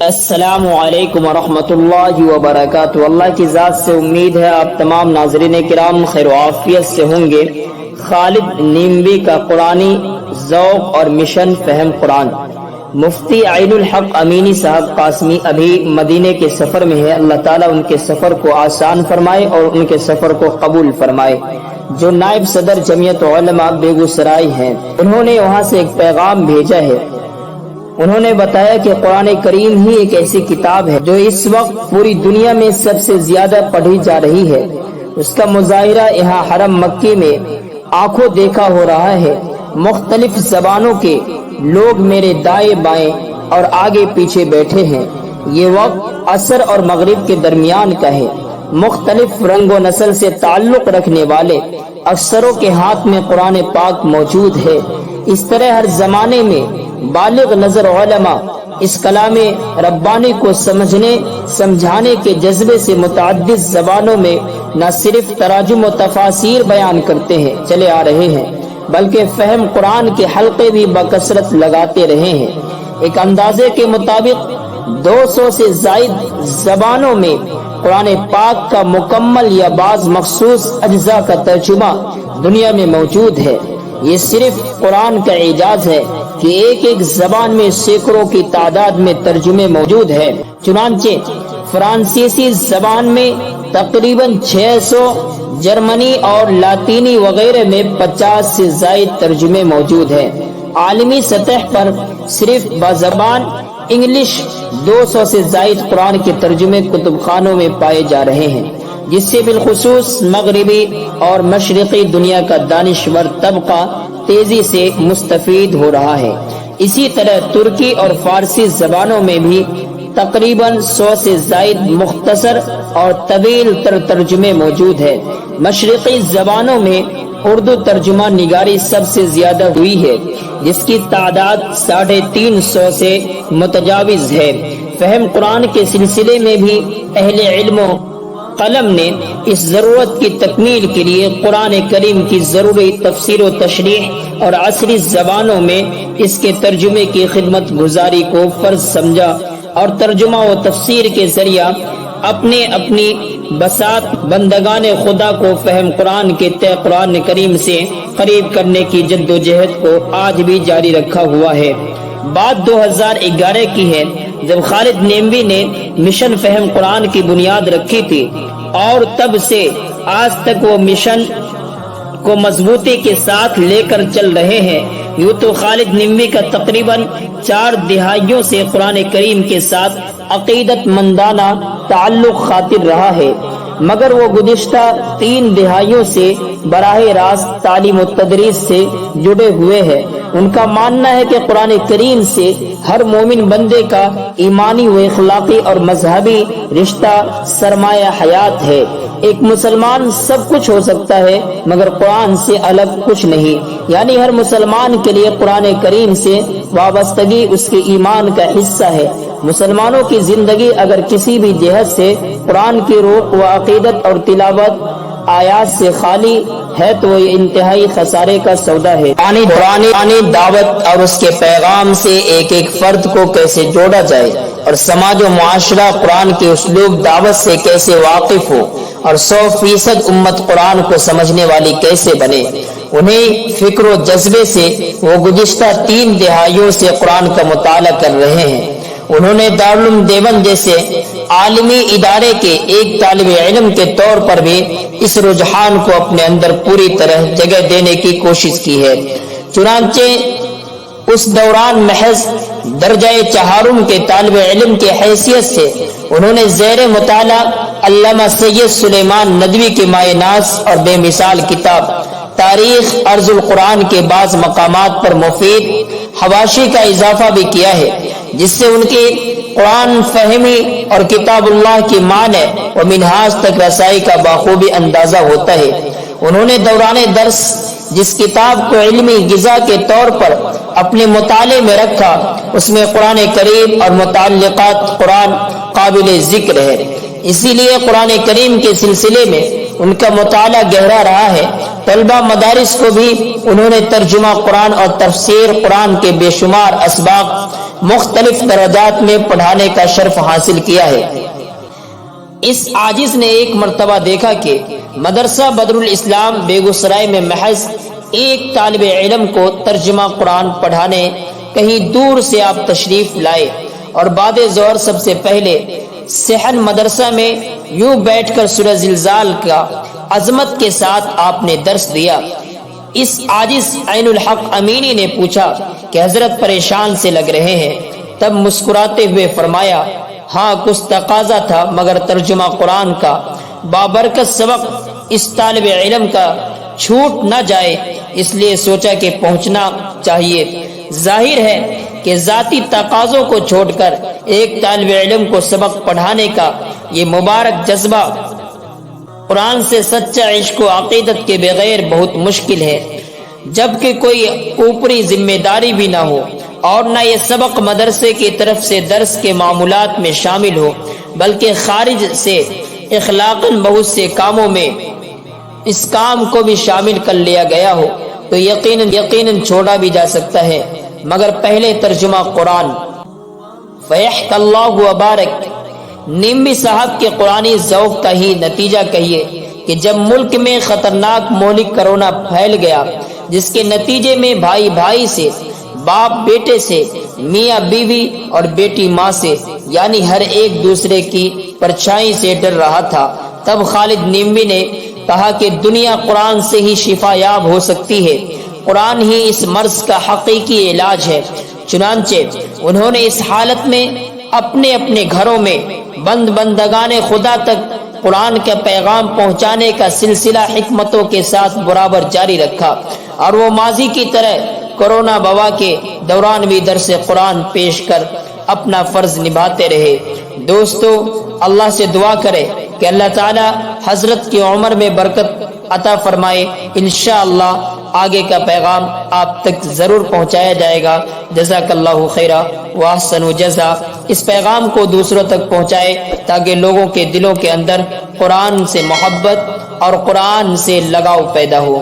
السلام علیکم ورحمۃ اللہ وبرکاتہ۔ اللہ کی ذات سے امید ہے آپ تمام ناظرین کرام خیر و عافیت سے ہوں گے۔ خالد نیموی کا قرآنی ذوق اور مشن فہم قرآن۔ مفتی عین الحق امینی صاحب قاسمی ابھی مدینے کے سفر میں ہے، اللہ تعالیٰ ان کے سفر کو آسان فرمائے اور ان کے سفر کو قبول فرمائے۔ جو نائب صدر جمعیت علماء بیگوسرائے ہیں، انہوں نے وہاں سے ایک پیغام بھیجا ہے۔ انہوں نے بتایا کہ قرآن کریم ہی ایک ایسی کتاب ہے جو اس وقت پوری دنیا میں سب سے زیادہ پڑھی جا رہی ہے۔ اس کا مظاہرہ یہاں حرم مکی میں آنکھوں دیکھا ہو رہا ہے۔ مختلف زبانوں کے لوگ میرے دائیں بائیں اور آگے پیچھے بیٹھے ہیں۔ یہ وقت عصر اور مغرب کے درمیان کا ہے۔ مختلف رنگ و نسل سے تعلق رکھنے والے اکثروں کے ہاتھ میں قرآن پاک موجود ہے۔ اس طرح ہر زمانے میں بالغ نظر علماء اس کلام ربانی کو سمجھنے سمجھانے کے جذبے سے متعدد زبانوں میں نہ صرف تراجم و تفاسیر بیان کرتے ہیں چلے آ رہے ہیں، بلکہ فہم قرآن کے حلقے بھی بکثرت لگاتے رہے ہیں۔ ایک اندازے کے مطابق 200 سے زائد زبانوں میں قرآن پاک کا مکمل یا بعض مخصوص اجزاء کا ترجمہ دنیا میں موجود ہے۔ یہ صرف قرآن کا اعجاز ہے کہ ایک ایک زبان میں سینکڑوں کی تعداد میں ترجمے موجود ہیں۔ چنانچہ فرانسیسی زبان میں تقریباً 600، جرمنی اور لاطینی وغیرہ میں 50 سے زائد ترجمے موجود ہیں۔ عالمی سطح پر صرف بزبان انگلش 200 سے زائد قرآن کے ترجمے کتب خانوں میں پائے جا رہے ہیں، جس سے بالخصوص مغربی اور مشرقی دنیا کا دانشور طبقہ تیزی سے مستفید ہو رہا ہے۔ اسی طرح ترکی اور فارسی زبانوں میں بھی تقریباً 100 سے زائد مختصر اور طویل تر ترجمے موجود ہیں۔ مشرقی زبانوں میں اردو ترجمہ نگاری سب سے زیادہ ہوئی ہے، جس کی تعداد 350 سے متجاوز ہے۔ فہم قرآن کے سلسلے میں بھی اہل علم و قلم نے اس ضرورت کی تکمیل کے لیے قرآن کریم کی ضروری تفسیر و تشریح اور عصری زبانوں میں اس کے ترجمے کی خدمت گزاری کو فرض سمجھا اور ترجمہ و تفسیر کے ذریعہ اپنی بساط بندگان خدا کو فہم قرآن کے قرآن کریم سے قریب کرنے کی جد و جہد کو آج بھی جاری رکھا ہوا ہے۔ بات 2011 کی ہے، جب خالد نیموی نے مشن فہم قرآن کی بنیاد رکھی تھی، اور تب سے آج تک وہ مشن کو مضبوطی کے ساتھ لے کر چل رہے ہیں۔ یوں تو خالد نیموی کا تقریباً 4 دہائیوں سے قرآن کریم کے ساتھ عقیدت مندانہ تعلق خاطر رہا ہے، مگر وہ گزشتہ 3 دہائیوں سے براہ راست تعلیم و تدریس سے جڑے ہوئے ہیں۔ ان کا ماننا ہے کہ قرآن کریم سے ہر مومن بندے کا ایمانی و اخلاقی اور مذہبی رشتہ سرمایہ حیات ہے۔ ایک مسلمان سب کچھ ہو سکتا ہے مگر قرآن سے الگ کچھ نہیں، یعنی ہر مسلمان کے لیے قرآن کریم سے وابستگی اس کے ایمان کا حصہ ہے۔ مسلمانوں کی زندگی اگر کسی بھی جہت سے قرآن کی روح و عقیدت اور تلاوت آیات سے خالی ہے تو یہ انتہائی خسارے کا سودا ہے۔ قرآن دعوت اور اس کے پیغام سے ایک ایک فرد کو کیسے جوڑا جائے اور سماج و معاشرہ قرآن کے اسلوب دعوت سے کیسے واقف ہو اور 100% امت قرآن کو سمجھنے والی کیسے بنے، انہیں فکر و جذبے سے وہ گزشتہ 3 دہائیوں سے قرآن کا مطالعہ کر رہے ہیں۔ انہوں نے دارالعلوم دیوبند جیسے عالمی ادارے کے ایک طالب علم کے طور پر بھی اس رجحان کو اپنے اندر پوری طرح جگہ دینے کی کوشش کی ہے۔ چنانچہ اس دوران محض درجہ چہارم کے طالب علم کے حیثیت سے انہوں نے زیر مطالعہ علامہ سید سلیمان ندوی کے مائے ناز اور بے مثال کتاب تاریخ ارض القرآن کے بعض مقامات پر مفید حواشی کا اضافہ بھی کیا ہے، جس سے ان کی قرآن فہمی اور کتاب اللہ کی معنی و منہاج تک رسائی کا بخوبی اندازہ ہوتا ہے۔ انہوں نے دوران درس جس کتاب کو علمی غذا کے طور پر اپنے مطالعے میں رکھا، اس میں قرآن کریم اور متعلقات قرآن قابل ذکر ہے۔ اسی لیے قرآن کریم کے سلسلے میں ان کا مطالعہ گہرا رہا ہے۔ طلبہ مدارس کو بھی انہوں نے ترجمہ قرآن اور تفسیر قرآن کے بے شمار اسباق مختلف درجات میں پڑھانے کا شرف حاصل کیا ہے۔ اس عاجز نے ایک مرتبہ دیکھا کہ مدرسہ بدر الاسلام بیگوسرائے میں محض ایک طالب علم کو ترجمہ قرآن پڑھانے کہیں دور سے آپ تشریف لائے اور بعد ظہر سب سے پہلے صحن مدرسہ میں یوں بیٹھ کر سورہ زلزال کا عظمت کے ساتھ آپ نے درس دیا۔ اس عاجز عین الحق امینی نے پوچھا کہ حضرت پریشان سے لگ رہے ہیں، تب مسکراتے ہوئے فرمایا، ہاں کچھ تقاضا تھا مگر ترجمہ قرآن کا بابرکت سبق اس طالب علم کا چھوٹ نہ جائے، اس لیے سوچا کہ پہنچنا چاہیے۔ ظاہر ہے کہ ذاتی تقاضوں کو چھوڑ کر ایک طالب علم کو سبق پڑھانے کا یہ مبارک جذبہ قرآن سے سچا عشق و عقیدت کے بغیر بہت مشکل ہے، جبکہ کوئی اوپری ذمہ داری بھی نہ ہو اور نہ یہ سبق مدرسے کی طرف سے درس کے معمولات میں شامل ہو، بلکہ خارج سے اخلاقاً بہت سے کاموں میں اس کام کو بھی شامل کر لیا گیا ہو تو یقیناً چھوڑا بھی جا سکتا ہے، مگر پہلے ترجمہ قرآن۔ فیحک اللہ وبارک نیمی صاحب کے قرآنی ذوق کا ہی نتیجہ کہیے کہ جب ملک میں خطرناک مہلک کرونا پھیل گیا، جس کے نتیجے میں بھائی بھائی سے، باپ بیٹے سے، میاں بیوی اور بیٹی ماں سے، یعنی ہر ایک دوسرے کی پرچھائی سے ڈر رہا تھا، تب خالد نیمبی نے کہا کہ دنیا قرآن سے ہی شفا یاب ہو سکتی ہے، قرآن ہی اس مرض کا حقیقی علاج ہے۔ چنانچہ انہوں نے اس حالت میں اپنے اپنے گھروں میں بندگان خدا تک قرآن کا پیغام پہنچانے کا سلسلہ حکمتوں کے ساتھ برابر جاری رکھا، اور وہ ماضی کی طرح کرونا وبا کے دوران بھی درس قرآن پیش کر اپنا فرض نبھاتے رہے۔ دوستو، اللہ سے دعا کرے کہ اللہ تعالی حضرت کی عمر میں برکت عطا فرمائے۔ انشاءاللہ آگے کا پیغام آپ تک ضرور پہنچایا جائے گا۔ جزاک اللہ خیرا واحسن جزا۔ اس پیغام کو دوسروں تک پہنچائے تاکہ لوگوں کے دلوں کے اندر قرآن سے محبت اور قرآن سے لگاؤ پیدا ہو۔